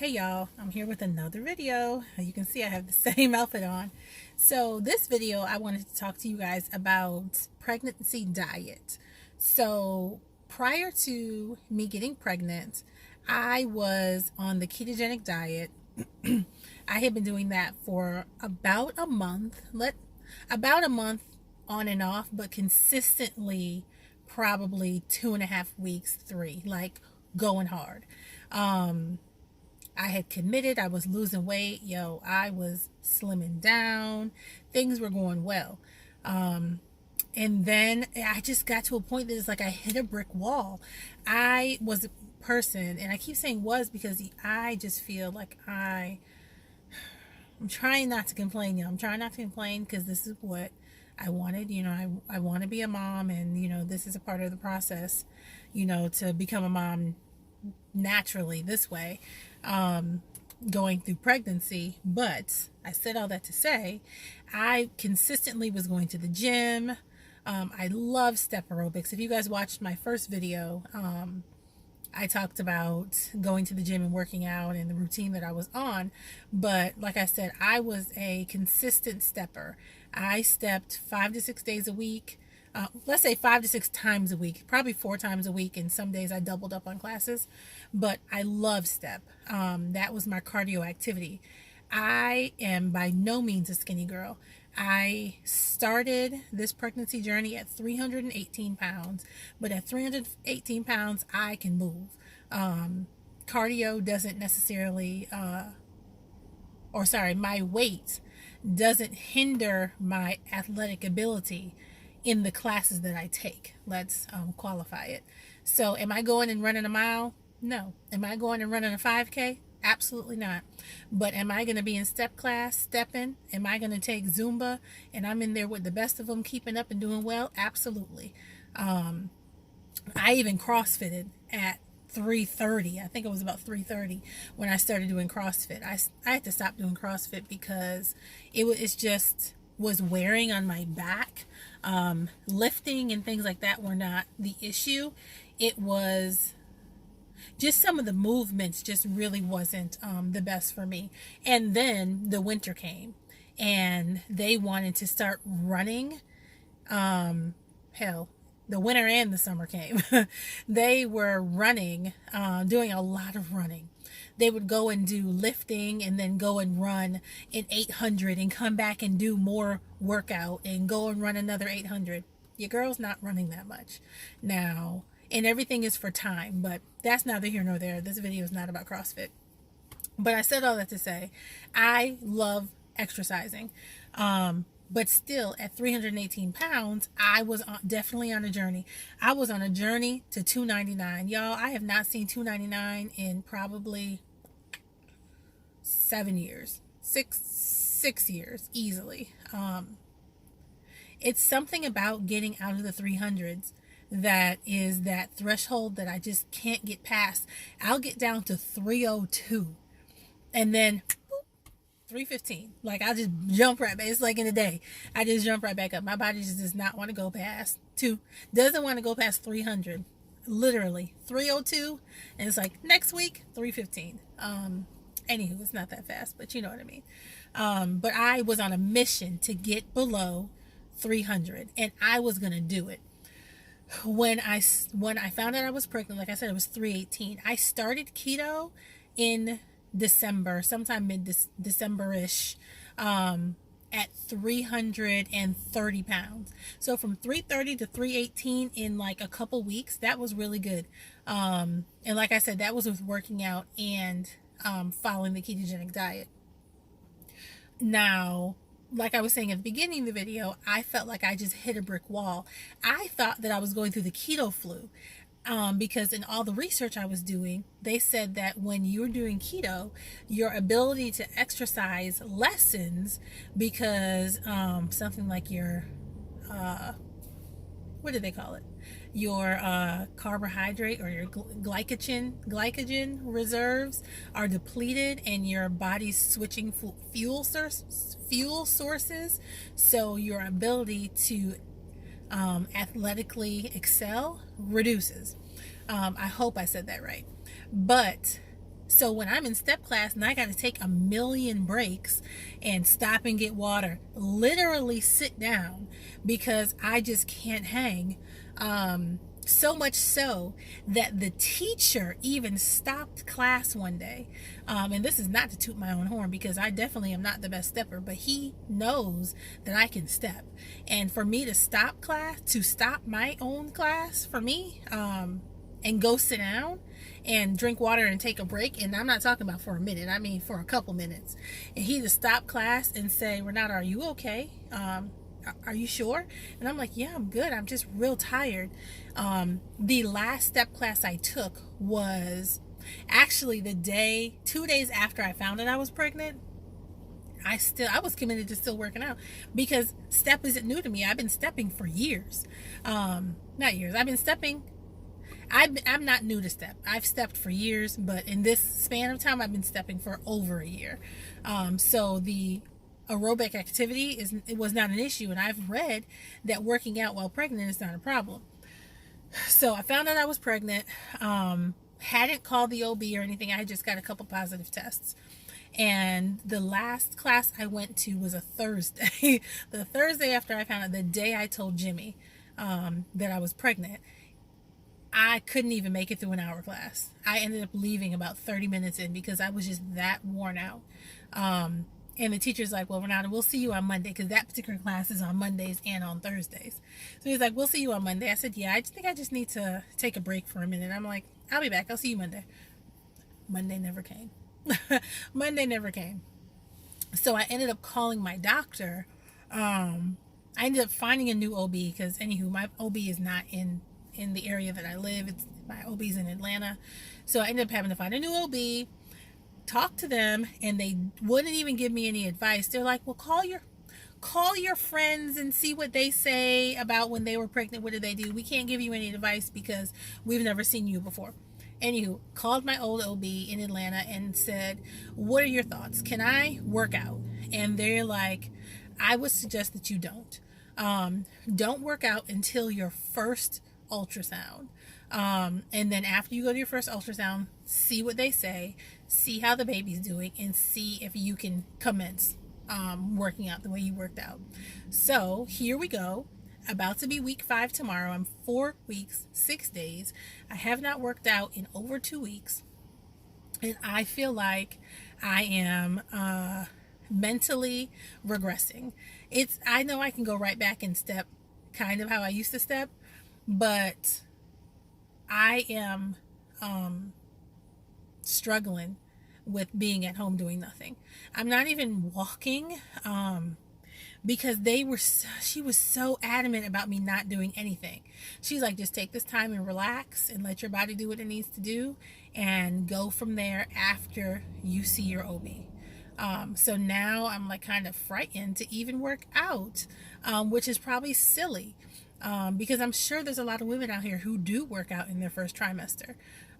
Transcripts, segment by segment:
Hey y'all, I'm here with another video. You can see I have the same outfit on. So this video I wanted to talk to you guys about pregnancy diet. So prior to me getting pregnant, I was on the ketogenic diet. I had been doing that for about a month. About a month on and off, but consistently probably 2.5 weeks, three, like going hard. I had committed, I was losing weight, I was slimming down, things were going well. And then I just got to a point that it's like I hit a brick wall. I was a person, and I keep saying was because I just feel like I'm trying not to complain, I'm trying not to complain because this is what I wanted. I want to be a mom, and this is a part of the process, to become a mom naturally this way, going through pregnancy. But I said all that to say I consistently was going to the gym. I love step aerobics. If you guys watched my first video, I talked about going to the gym and working out and the routine that I was on. But like I said, I was a consistent stepper. I stepped 5 to 6 days a week. Let's say 5 to 6 times a week, probably 4 times a week. And some days I doubled up on classes, but I love step. That was my cardio activity. I am by no means a skinny girl. I started this pregnancy journey at 318 pounds, but at 318 pounds, I can move. Cardio doesn't necessarily, my weight doesn't hinder my athletic ability in the classes that I take. Let's qualify it. So, am I going and running a mile? No. Am I going and running a 5K? Absolutely not. But am I going to be in step class, stepping? Am I going to take Zumba and I'm in there with the best of them, keeping up and doing well? Absolutely. I even CrossFitted at 3:30. I think it was about 3:30 when I started doing CrossFit. I had to stop doing CrossFit because it's just was wearing on my back. Lifting and things like that were not the issue. It was just some of the movements just really wasn't the best for me. And then the winter came and they wanted to start running. Hell, the winter and the summer came. They were running, doing a lot of running. They would go and do lifting and then go and run an 800 and come back and do more workout and go and run another 800. Your girl's not running that much now. And everything is for time, but that's neither here nor there. This video is not about CrossFit. But I said all that to say, I love exercising. But still, at 318 pounds, I was definitely on a journey. I was on a journey to 299. Y'all, I have not seen 299 in probably 7 years. Six years, easily. It's something about getting out of the 300s that is that threshold that I just can't get past. I'll get down to 302 and then 315. Like, I'll just jump right back. It's like in a day. I just jump right back up. My body just does not want to go past 2. Doesn't want to go past 300. Literally. 302. And it's like next week, 315. Anywho, it's not that fast, but you know what I mean. But I was on a mission to get below 300 and I was going to do it. When I found out I was pregnant, like I said, it was 318. I started keto in December, sometime mid-December-ish, at 330 pounds. So from 330 to 318 in like a couple weeks, that was really good. And like I said, that was with working out and following the ketogenic diet. Now, like I was saying at the beginning of the video, I felt like I just hit a brick wall. I thought that I was going through the keto flu, because in all the research I was doing, they said that when you're doing keto, your ability to exercise lessens because something like your, what do they call it? Your carbohydrate or your glycogen reserves are depleted and your body's switching fuel sources, so your ability to athletically excel reduces. I hope I said that right. But So when I'm in step class and I got to take a million breaks and stop and get water, literally sit down because I just can't hang. So much so that the teacher even stopped class one day. And this is not to toot my own horn because I definitely am not the best stepper, but he knows that I can step. And for me to stop class, to stop my own class for me, and go sit down and drink water and take a break, and I'm not talking about for a minute, I mean for a couple minutes, and he to stop class and say, Renata, are you okay? Are you sure? And I'm like, yeah, I'm good. I'm just real tired. The last step class I took was actually 2 days after I found out I was pregnant. I was committed to still working out because step isn't new to me. I've been stepping for years. Not years. I've been stepping. I'm not new to step. I've stepped for years, but in this span of time, I've been stepping for over a year. So the aerobic activity it was not an issue, and I've read that working out while pregnant is not a problem. So I found out I was pregnant. Hadn't called the OB or anything. I had just got a couple positive tests. And the last class I went to was a Thursday. The Thursday after I found out, the day I told Jimmy that I was pregnant, I couldn't even make it through an hour class. I ended up leaving about 30 minutes in because I was just that worn out. And the teacher's like, well, Renata, we'll see you on Monday, because that particular class is on Mondays and on Thursdays. So he's like, we'll see you on Monday. I said, yeah, I think I just need to take a break for a minute. I'm like, I'll be back. I'll see you Monday. Monday never came. Monday never came. So I ended up calling my doctor. I ended up finding a new OB because, anywho, my OB is not in the area that I live. My OB's in Atlanta. So I ended up having to find a new OB, talk to them, and they wouldn't even give me any advice. They're like, well, call your friends and see what they say about when they were pregnant. What did they do? We can't give you any advice because we've never seen you before. Anywho, called my old OB in Atlanta and said, what are your thoughts? Can I work out? And they're like, I would suggest that you don't. Don't work out until your first ultrasound. And then after you go to your first ultrasound, see what they say, see how the baby's doing, and see if you can commence working out the way you worked out. So here we go. About to be week 5 tomorrow. I'm 4 weeks, 6 days. I have not worked out in over 2 weeks. And I feel like I am mentally regressing. I know I can go right back and step kind of how I used to step, but I am struggling with being at home doing nothing. I'm not even walking because she was so adamant about me not doing anything. She's like, just take this time and relax and let your body do what it needs to do and go from there after you see your OB. So now I'm like kind of frightened to even work out, which is probably silly. Because I'm sure there's a lot of women out here who do work out in their first trimester.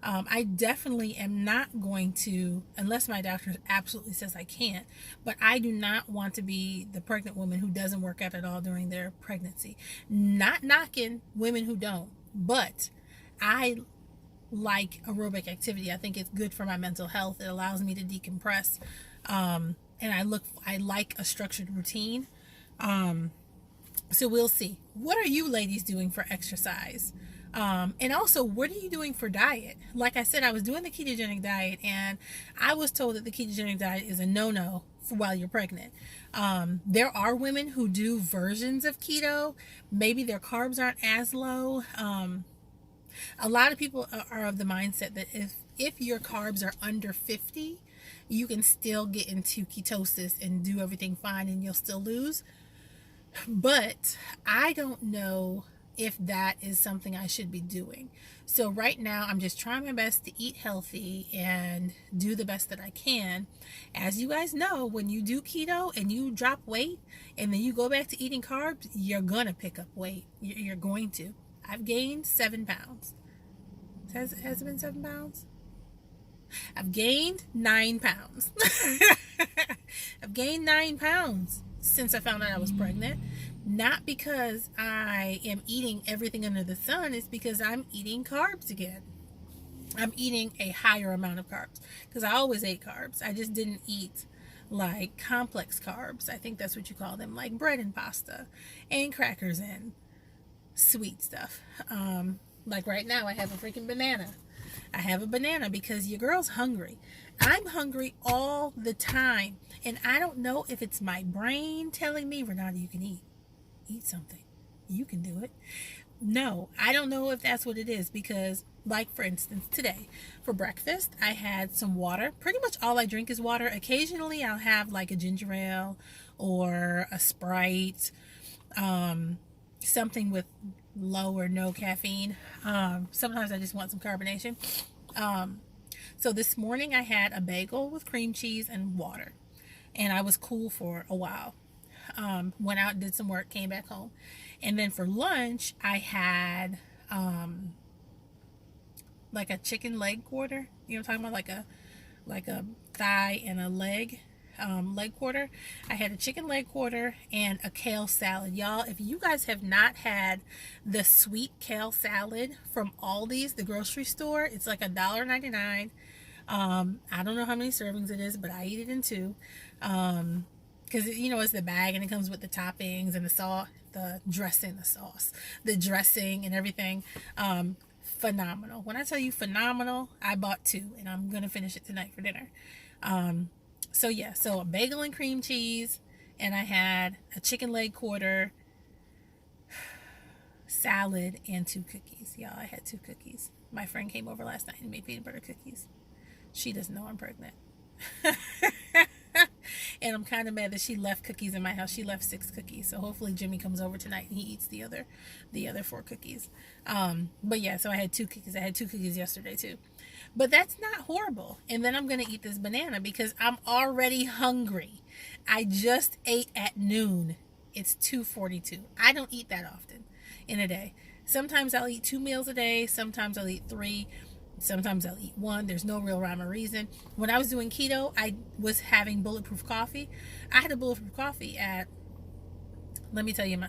I definitely am not going to, unless my doctor absolutely says I can't, but I do not want to be the pregnant woman who doesn't work out at all during their pregnancy. Not knocking women who don't, but I like aerobic activity. I think it's good for my mental health. It allows me to decompress. And I like a structured routine. So we'll see. What are you ladies doing for exercise? And also, what are you doing for diet? Like I said, I was doing the ketogenic diet, and I was told that the ketogenic diet is a no-no for while you're pregnant. There are women who do versions of keto. Maybe their carbs aren't as low. A lot of people are of the mindset that if your carbs are under 50, you can still get into ketosis and do everything fine and you'll still lose. But I don't know if that is something I should be doing. So right now I'm just trying my best to eat healthy and do the best that I can. As you guys know, when you do keto and you drop weight and then you go back to eating carbs, you're gonna pick up weight. You're going to. I've gained 7 pounds. Has it been 7 pounds? I've gained 9 pounds. I've gained 9 pounds since I found out I was pregnant. Not because I am eating everything under the sun, it's because I'm eating carbs again. I'm eating a higher amount of carbs because I always ate carbs. I just didn't eat like complex carbs. I think that's what you call them, like bread and pasta and crackers and sweet stuff. Like right now, I have a freaking banana. I have a banana because your girl's hungry. I'm hungry all the time. And I don't know if it's my brain telling me, Renata, you can eat. Eat something. You can do it. No, I don't know if that's what it is because, like, for instance, today for breakfast, I had some water. Pretty much all I drink is water. Occasionally, I'll have like a ginger ale or a Sprite, something with low or no caffeine. Sometimes I just want some carbonation. So this morning I had a bagel with cream cheese and water, and I was cool for a while. Went out, did some work, came back home. And then for lunch, I had like a chicken leg quarter. You know what I'm talking about? Like a thigh and a leg quarter. I had a chicken leg quarter and a kale salad. Y'all, if you guys have not had the sweet kale salad from Aldi's, the grocery store, it's like $1.99. I don't know how many servings it is, but I eat it in two. Because, you know, it's the bag and it comes with the toppings and the sauce, the dressing and everything. Phenomenal. When I tell you phenomenal, I bought two and I'm going to finish it tonight for dinner. So yeah, so a bagel and cream cheese, and I had a chicken leg quarter, salad, and 2 cookies. Y'all, I had 2 cookies. My friend came over last night and made peanut butter cookies. She doesn't know I'm pregnant. And I'm kind of mad that she left cookies in my house. She left 6 cookies. So hopefully Jimmy comes over tonight and he eats the other 4 cookies. But yeah, so I had 2 cookies. I had 2 cookies yesterday too. But that's not horrible. And then I'm going to eat this banana because I'm already hungry. I just ate at noon. It's 2:42. I don't eat that often in a day. Sometimes I'll eat 2 meals a day. Sometimes I'll eat 3. Sometimes I'll eat 1. There's no real rhyme or reason. When I was doing keto, I was having bulletproof coffee. I had a bulletproof coffee at, let me tell you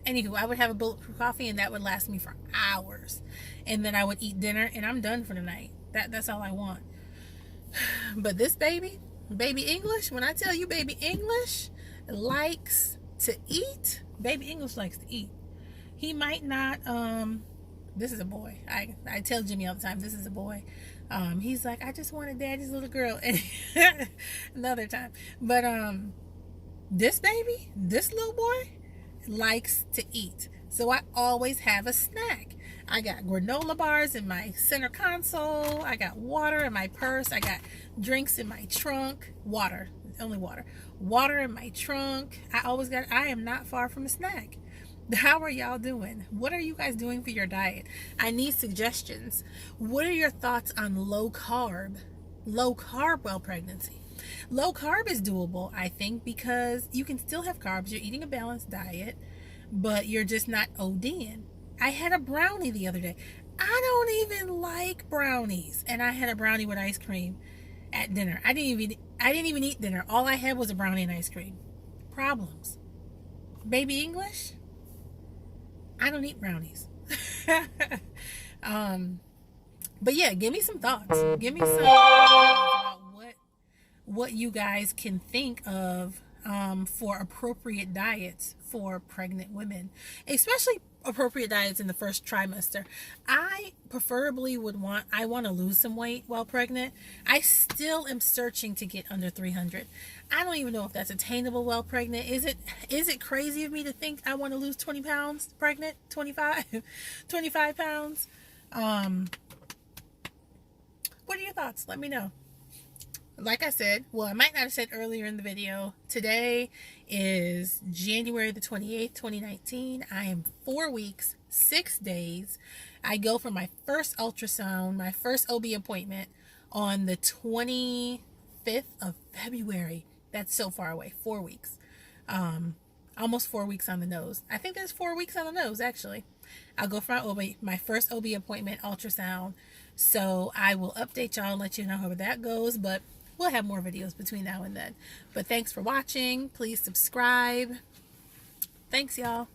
anywho, I would have a bulletproof coffee and that would last me for hours. And then I would eat dinner and I'm done for the night. That's all I want. But this baby English, when I tell you baby English likes to eat, baby English likes to eat. He might not, this is a boy. I tell Jimmy all the time, this is a boy. He's like, I just wanted daddy's little girl. Another time. But this little boy likes to eat. So I always have a snack. I got granola bars in my center console. I got water in my purse. I got drinks in my trunk. Water. Only water. Water in my trunk. I am not far from a snack. How are y'all doing? What are you guys doing for your diet? I need suggestions. What are your thoughts on low carb while pregnancy? Low carb is doable, I think, because you can still have carbs. You're eating a balanced diet, but you're just not ODing. I had a brownie the other day. I don't even like brownies, and I had a brownie with ice cream at dinner. I didn't even eat dinner. All I had was a brownie and ice cream. Problems. Baby English? I don't eat brownies. But yeah, give me some thoughts. Give me some thoughts about what you guys can think of for appropriate diets for pregnant women, especially appropriate diets in the first trimester. I preferably want to lose some weight while pregnant. I still am searching to get under 300. I don't even know if that's attainable while pregnant. Is it crazy of me to think I want to lose 20 pounds pregnant? 25 pounds? What are your thoughts? Let me know. Like I said, well, I might not have said earlier in the video, today is January the 28th, 2019. I am 4 weeks, 6 days. I go for my first ultrasound, my first OB appointment on the 25th of February. That's so far away. 4 weeks. Almost 4 weeks on the nose. I think there's 4 weeks on the nose, actually. I'll go for my first OB appointment, ultrasound. So I will update y'all and let you know how that goes. But we'll have more videos between now and then. But thanks for watching. Please subscribe. Thanks, y'all.